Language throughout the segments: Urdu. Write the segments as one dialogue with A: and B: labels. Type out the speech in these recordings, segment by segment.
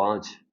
A: 5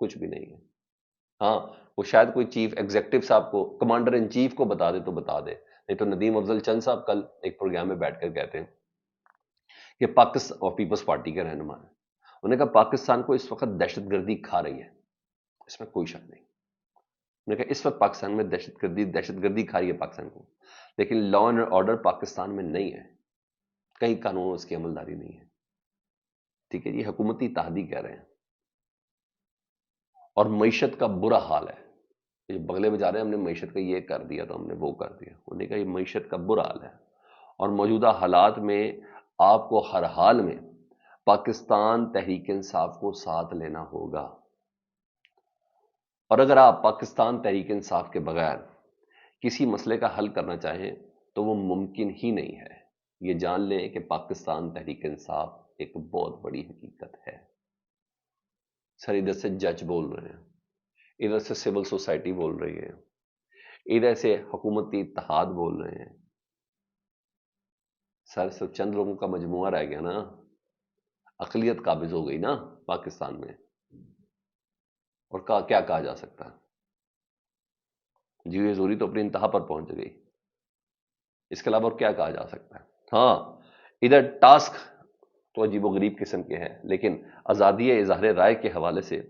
A: کچھ بھی نہیں ہے. ہاں وہ شاید کوئی چیف ایگزیکٹو صاحب کو، کمانڈر ان چیف کو بتا دے تو بتا دے، نہیں تو ندیم افضل چند صاحب کل ایک پروگرام میں بیٹھ کر کہتے ہیں کہ پاکستان اور پیپلز پارٹی کے رہنما ہیں، انہوں نے کہا پاکستان کو اس وقت دہشت گردی کھا رہی ہے، اس میں کوئی شک نہیں. انہوں نے کہا اس وقت پاکستان میں دہشت گردی کھا رہی ہے پاکستان کو، لیکن لا اینڈ آرڈر پاکستان میں نہیں ہے، کئی قانون اس کی عملداری نہیں ہے. ٹھیک ہے جی، حکومتی اتحادی کہہ رہے ہیں. اور معیشت کا برا حال ہے، یہ بغلے بجا رہے ہیں ہم نے معیشت کا یہ کر دیا تو ہم نے وہ کر دیا. انہوں نے کہا یہ معیشت کا برا حال ہے، اور موجودہ حالات میں آپ کو ہر حال میں پاکستان تحریک انصاف کو ساتھ لینا ہوگا. اور اگر آپ پاکستان تحریک انصاف کے بغیر کسی مسئلے کا حل کرنا چاہیں تو وہ ممکن ہی نہیں ہے. یہ جان لیں کہ پاکستان تحریک انصاف ایک بہت بڑی حقیقت ہے. سر ادھر سے جج بول رہے ہیں، ادھر سے سول سوسائٹی بول رہی ہے، ادھر سے حکومتی اتحاد بول رہے ہیں. سر صرف چند لوگوں کا مجموعہ رہ گیا نا، اقلیت قابض ہو گئی نا پاکستان میں. اور کیا کہا جا سکتا ہے؟ جی یہ زوری تو اپنی انتہا پر پہنچ گئی، اس کے علاوہ اور کیا کہا جا سکتا ہے؟ ہاں ادھر ٹاسک تو عجیب و غریب قسم کے ہیں، لیکن آزادی اظہار رائے کے حوالے سے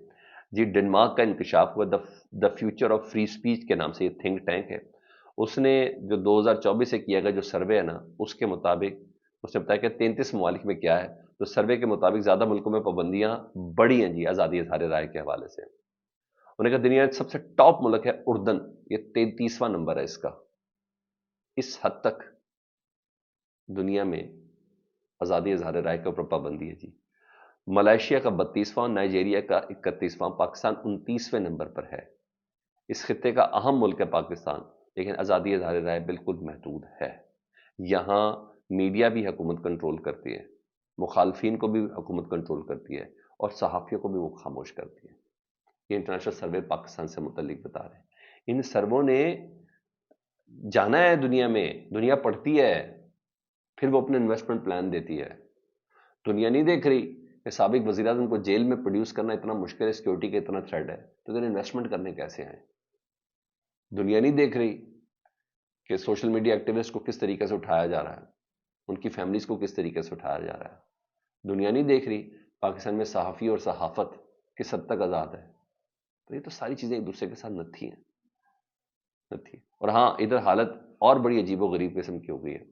A: جی ڈنمارک کا انکشاف ہوا، the future of free speech کے نام سے یہ تھنک ٹینک ہے. اس نے جو 2024 سے کیا گیا جو سروے ہے نا، اس کے مطابق اس نے بتایا کہ 33 ممالک میں کیا ہے، تو سروے کے مطابق زیادہ ملکوں میں پابندیاں بڑی ہیں جی آزادی اظہار رائے کے حوالے سے. انہوں نے کہا دنیا میں سب سے ٹاپ ملک ہے اردن، یہ 33واں نمبر ہے اس کا. اس حد تک دنیا میں آزادی اظہار رائے کے اوپر پابندی ہے جی. ملائیشیا کا 32واں، نائجیریا کا 31واں، پاکستان 29ویں نمبر پر ہے. اس خطے کا اہم ملک ہے پاکستان، لیکن آزادی اظہار رائے بالکل محدود ہے. یہاں میڈیا بھی حکومت کنٹرول کرتی ہے، مخالفین کو بھی حکومت کنٹرول کرتی ہے، اور صحافیوں کو بھی وہ خاموش کرتی ہے. یہ انٹرنیشنل سروے پاکستان سے متعلق بتا رہے ہیں. ان سرووں نے جانا ہے دنیا میں، دنیا پڑھتی ہے، پھر وہ اپنے انویسٹمنٹ پلان دیتی ہے. دنیا نہیں دیکھ رہی کہ سابق وزیر اعظم کو جیل میں پروڈیوس کرنا اتنا مشکل ہے، سیکورٹی کا اتنا تھریٹ ہے، تو ادھر انویسٹمنٹ کرنے کیسے آئیں؟ دنیا نہیں دیکھ رہی کہ سوشل میڈیا ایکٹیوسٹ کو کس طریقے سے اٹھایا جا رہا ہے، ان کی فیملیز کو کس طریقے سے اٹھایا جا رہا ہے. دنیا نہیں دیکھ رہی پاکستان میں صحافی اور صحافت کس حد تک آزاد ہے. تو یہ تو ساری چیزیں ایک دوسرے کے ساتھ نتھی ہیں. اور ہاں ادھر حالت اور بڑی عجیب و غریب قسم کی ہو گئی ہے.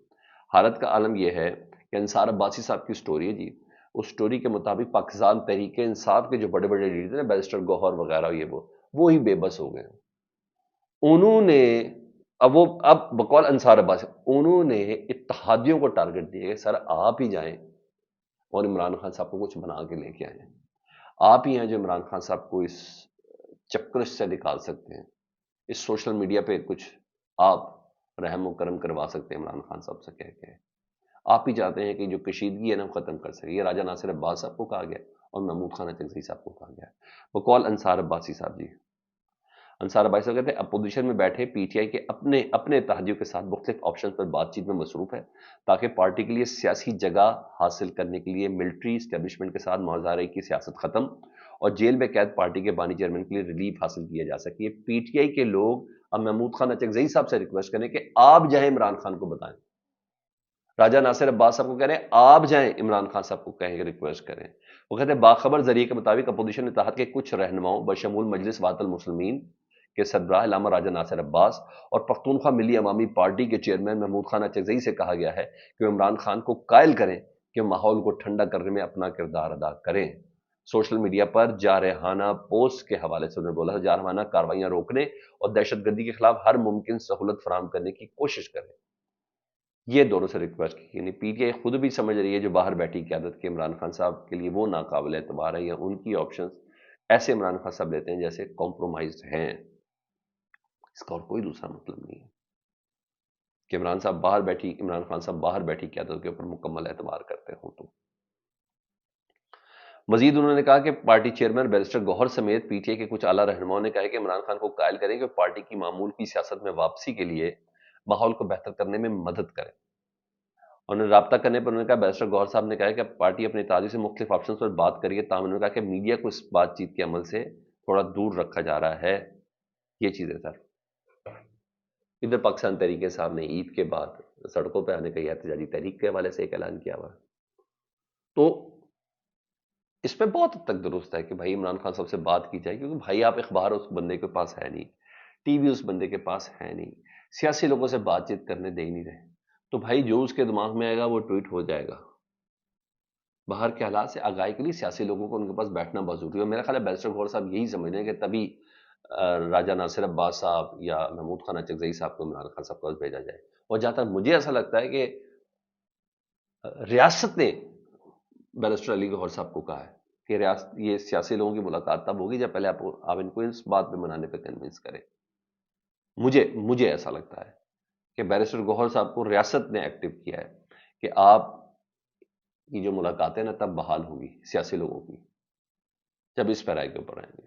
A: حالت کا عالم یہ ہے کہ انصار عباسی صاحب کی سٹوری ہے جی، اس سٹوری کے مطابق پاکستان تحریک انصاف کے جو بڑے بڑے لیڈر ہیں، بیرسٹر گوہر وغیرہ، یہ وہ ہی بے بس ہو گئے. انہوں نے اب بقول انصار عباسی انہوں نے اتحادیوں کو ٹارگٹ دیا کہ سر آپ ہی جائیں اور عمران خان صاحب کو کچھ بنا کے لے کے آئیں. آپ ہی ہیں جو عمران خان صاحب کو اس چکرش سے نکال سکتے ہیں، اس سوشل میڈیا پہ کچھ آپ رحم و کرم کروا سکتے ہیں عمران خان صاحب سے کہہ کے. آپ ہی چاہتے ہیں کہ جو کشیدگی ہے نا ختم کر سکے. یہ راجہ ناصر عباس صاحب کو کہا گیا اور محمود خان چنگزئی صاحب کو کہا گیا. بقول انصار عباسی صاحب جی، انصار عباسی صاحب کہتے ہیں اپوزیشن میں بیٹھے پی ٹی آئی کے اپنے اتحادیوں کے ساتھ مختلف آپشن پر بات چیت میں مصروف ہے، تاکہ پارٹی کے لیے سیاسی جگہ حاصل کرنے کے لیے ملٹری اسٹیبلشمنٹ کے ساتھ معاہدہ کی سیاست ختم اور جیل میں قید پارٹی کے بانی چیئرمین کے لیے ریلیف حاصل کیا جا سکے. پی ٹی آئی کے لوگ اب محمود خان چنگزئی صاحب سے ریکویسٹ کریں کہ آپ جائیں عمران خان کو بتائیں. راجہ ناصر عباس صاحب کو کہہ رہے ہیں آپ جائیں عمران خان صاحب کو کہیں ریکویسٹ کریں. وہ کہتے ہیں باخبر ذریعے کے مطابق اپوزیشن اتحاد کے کچھ رہنماؤں بشمول مجلس وحدت المسلمین کے سربراہ علامہ راجہ ناصر عباس اور پختونخوا ملی عوامی پارٹی کے چیئرمین محمود خان چنگزئی سے کہا گیا ہے کہ وہ عمران خان کو قائل کریں کہ ماحول کو ٹھنڈا کرنے میں اپنا کردار ادا کریں. سوشل میڈیا پر جارحانہ پوسٹ کے حوالے سے انہوں نے بولا جارحانہ کاروائیاں روکنے اور دہشت گردی کے خلاف ہر ممکن سہولت فراہم کرنے کی کوشش کریں. یہ دونوں سے ریکویسٹ کی. یعنی پی ٹی آئی خود بھی سمجھ رہی ہے جو باہر بیٹھی قیادت کے عمران خان صاحب کے لیے وہ ناقابل اعتبار ہے، یا ان کی آپشنز ایسے عمران خان صاحب لیتے ہیں جیسے کمپرومائزڈ ہیں. اس کا اور کوئی دوسرا مطلب نہیں ہے کہ عمران خان صاحب باہر بیٹھی قیادت کے اوپر مکمل اعتبار کرتے ہوں. تو مزید انہوں نے کہا کہ پارٹی چیئرمین بیرسٹر گوہر سمیت پی ٹی آئی کے کچھ اعلیٰ رہنماؤں نے کہا کہ عمران خان کو قائل کریں کہ پارٹی کی معمول کی سیاست میں واپسی کے لیے ماحول کو بہتر کرنے میں مدد کریں. انہوں نے رابطہ کرنے پر انہوں نے کہا بیرسٹر گوہر صاحب نے کہا کہ پارٹی اپنے اتحادیوں سے مختلف آپشنز پر بات کری ہے، تاہم انہوں نے کہا کہ میڈیا کو اس بات چیت کے عمل سے تھوڑا دور رکھا جا رہا ہے یہ چیزیں سر. ادھر پاکستان تحریک صاحب نے عید کے بعد سڑکوں پہ آنے کا یا احتجاجی تحریک کے حوالے سے ایک اعلان کیا ہوا. تو اس میں بہت حد تک درست ہے کہ بھائی عمران خان صاحب سے بات کی جائے، کیونکہ بھائی آپ اخبار اس بندے کے پاس ہے نہیں، ٹی وی اس بندے کے پاس ہے نہیں، سیاسی لوگوں سے بات چیت کرنے دے ہی نہیں رہے، تو بھائی جو اس کے دماغ میں آئے گا وہ ٹویٹ ہو جائے گا. باہر کے حالات سے آگاہی کے لیے سیاسی لوگوں کو ان کے پاس بیٹھنا بہت ضروری ہے. اور میرا خیال ہے بیرسٹر گوھر صاحب یہی سمجھ رہے ہیں کہ تبھی راجہ ناصر عباس صاحب یا محمود خان اچکزئی صاحب کو عمران خان صاحب کو بھیجا جائے. اور جہاں تک مجھے ایسا لگتا ہے کہ ریاست نے بیرسٹر علی گوھر صاحب کو کہا ہے کہ ریاست یہ سیاسی لوگوں کی ملاقات تب ہوگی جب پہلے آپ ان کو اس بات پہ منانے پہ کنونس کریں. مجھے ایسا لگتا ہے کہ بیرسٹر گوھر صاحب کو ریاست نے ایکٹیو کیا ہے کہ آپ کی جو ملاقاتیں نا تب بحال ہوگی سیاسی لوگوں کی جب اس پیرائی کے اوپر آئیں گے.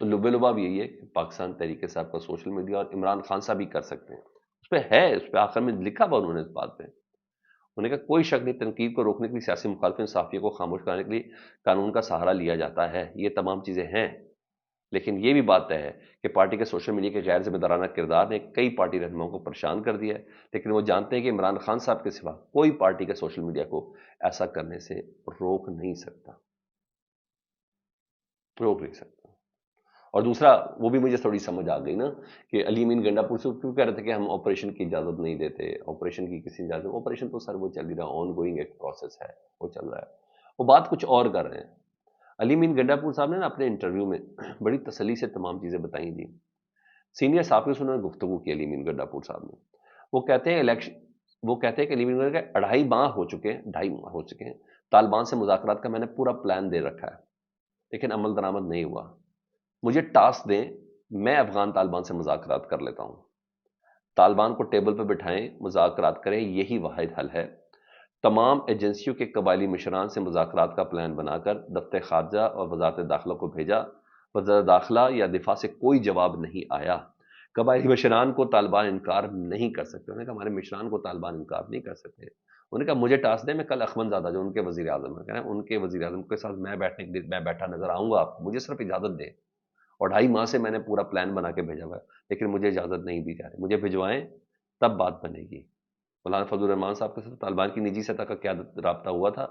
A: تو لبے لباب یہی ہے کہ پاکستان تحریک صاحب کا سوشل میڈیا اور عمران خان صاحب بھی کر سکتے ہیں. اس پہ ہے، اس پہ آخر میں لکھا ہوا انہوں نے اس بات پہ. انہوں نے کہا کوئی شک نہیں، تنقید کو روکنے کے لیے سیاسی مخالفین صحافیوں کو خاموش کرانے کے لیے قانون کا سہارا لیا جاتا ہے، یہ تمام چیزیں ہیں. لیکن یہ بھی بات ہے کہ پارٹی کے سوشل میڈیا کے غیر ذمہ دارانہ کردار نے کئی پارٹی رہنماؤں کو پریشان کر دیا ہے، لیکن وہ جانتے ہیں کہ عمران خان صاحب کے سوا کوئی پارٹی کے سوشل میڈیا کو ایسا کرنے سے روک نہیں سکتا. اور دوسرا وہ بھی مجھے تھوڑی سمجھ آ گئی نا کہ علی امین گنڈا پور سے کیوں کہہ رہے تھے کہ ہم آپریشن کی اجازت نہیں دیتے، آپریشن کی کسی اجازت. آپریشن تو سر وہ چل ہی رہا، آن گوئنگ ایک پروسیس ہے، وہ چل رہا ہے. وہ بات کچھ اور کر رہے ہیں. علی امین گنڈا پور صاحب نے نا اپنے انٹرویو میں بڑی تسلی سے تمام چیزیں بتائیں دی. سینئر صحافیوں سے انہوں نے گفتگو کی علی امین گنڈا پور صاحب نے. وہ کہتے ہیں کہ علی امین گنڈا کے 2.5 ماہ ہو چکے ہیں طالبان سے مذاکرات کا میں نے پورا پلان دے رکھا ہے، لیکن عمل درآمد نہیں ہوا. مجھے ٹاسک دیں، میں افغان طالبان سے مذاکرات کر لیتا ہوں. طالبان کو ٹیبل پہ بٹھائیں، مذاکرات کریں، یہی واحد حل ہے. تمام ایجنسیوں کے قبائلی مشران سے مذاکرات کا پلان بنا کر دفتر خارجہ اور وزارت داخلہ کو بھیجا. وزارت داخلہ یا دفاع سے کوئی جواب نہیں آیا. قبائلی مشران کو طالبان انکار نہیں کر سکتے. انہوں نے کہا ہمارے مشران کو طالبان انکار نہیں کر سکتے. انہوں نے کہا مجھے ٹاسک دیں، میں کل اخوند زادہ جو ان کے وزیر اعظم ہیں، ان کے وزیر اعظم کے ساتھ میں بیٹھنے کے لیے میں بیٹھا نظر آؤں گا، آپ مجھے صرف اجازت دیں. اور 2.5 ماہ سے میں نے پورا پلان بنا کے بھیجا ہوا ہے، لیکن مجھے اجازت نہیں دی جا رہی. مجھے بھجوائیں تب بات بنے گی. مولانا فضل الرحمان صاحب کے ساتھ طالبان کی نجی سطح کا کیا رابطہ ہوا تھا،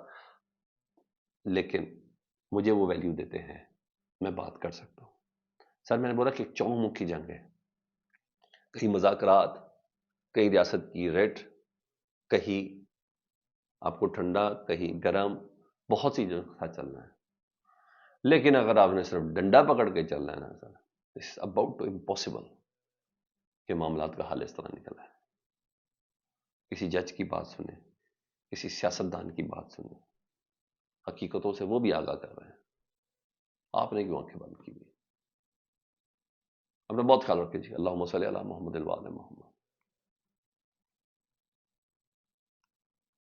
A: لیکن مجھے وہ ویلیو دیتے ہیں، میں بات کر سکتا ہوں. سر میں نے بولا کہ ایک چون مکھ کی جنگ ہے، کہیں مذاکرات، کہیں ریاست کی ریٹ، کہیں آپ کو ٹھنڈا، کہیں گرم، بہت سی جگہ کا چلنا ہے. لیکن اگر آپ نے صرف ڈنڈا پکڑ کے چلنا ہے نا سر، اٹس اباؤٹ ٹو امپاسبل کہ معاملات کا حل اس طرح نکلا ہے. کسی جج کی بات سنیں، کسی سیاستدان کی بات سنیں، حقیقتوں سے وہ بھی آگاہ کر رہے ہیں. آپ نے کیوں آنکھیں بند کی ہوئی؟ اپنا بہت خیال رکھیے جی. اللہم صلی علی محمد وعلی محمد.